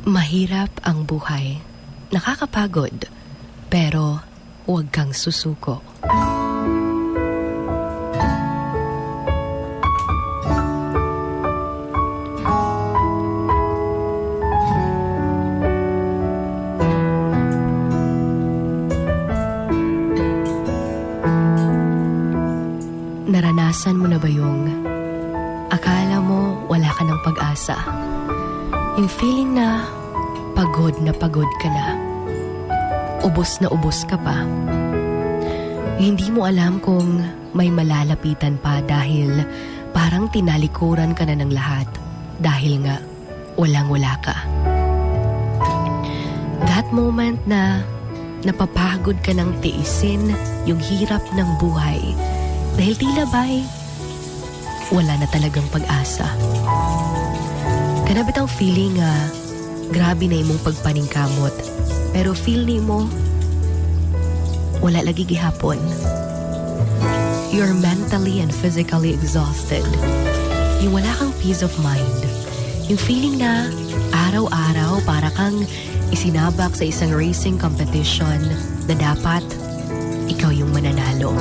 Mahirap ang buhay. Nakakapagod. Pero huwag kang susuko. Naranasan mo na ba yung akala mo wala ka ng pag-asa? Yung feeling na pagod ka na. Ubos na ubos ka pa. Hindi mo alam kung may malalapitan pa dahil parang tinalikuran ka na ng lahat dahil nga walang-wala ka. That moment na napapagod ka ng tiisin yung hirap ng buhay dahil tila ba'y wala na talagang pag-asa. Kanabit ang feeling grabe na imong pagpaningkamot pero feel ni mo wala lagi gihapon. You're mentally and physically exhausted. Yung wala kang peace of mind. Yung feeling na araw-araw para kang isinabak sa isang racing competition na dapat ikaw yung mananalo.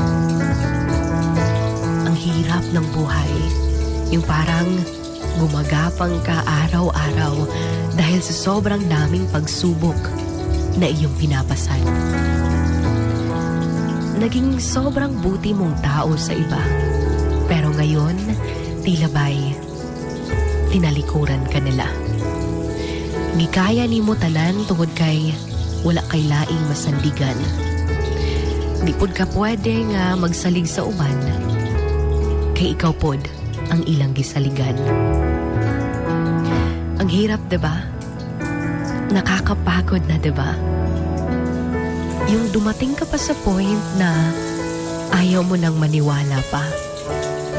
Ang hirap ng buhay. Yung parang gumagapang ka araw-araw dahil sa sobrang daming pagsubok na iyong pinapasan. Naging sobrang buti mong tao sa iba. Pero ngayon, tila ba'y tinalikuran ka nila. Di kaya ni mo tanan tungod kay wala kay laing masandigan. Di pod ka pwede nga magsalig sa uban kay ikaw pod ang ilang gisaligan. Ang hirap, diba? Nakakapagod na, diba? Yung dumating ka pa sa point na ayaw mo nang maniwala pa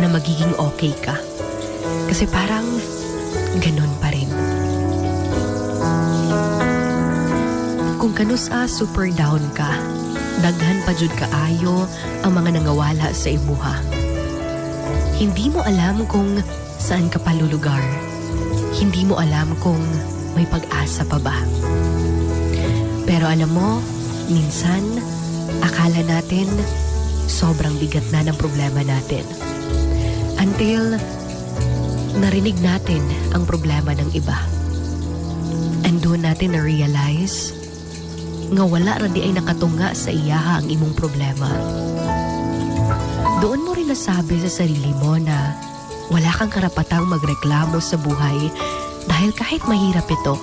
na magiging okay ka. Kasi parang ganun pa rin. Kung kanusa super down ka, daghan pa jud kaayo ang mga nangawala sa imuha. Hindi mo alam kung saan ka palulugar. Hindi mo alam kung may pag-asa pa ba. Pero alam mo, minsan, akala natin sobrang bigat na ng problema natin. Until narinig natin ang problema ng iba. And doon natin na-realize nga wala ra di ay nakatunga sa iyaha ang imong problema. Doon mo rin nasabi sa sarili mo na wala kang karapatang magreklamo sa buhay dahil kahit mahirap ito,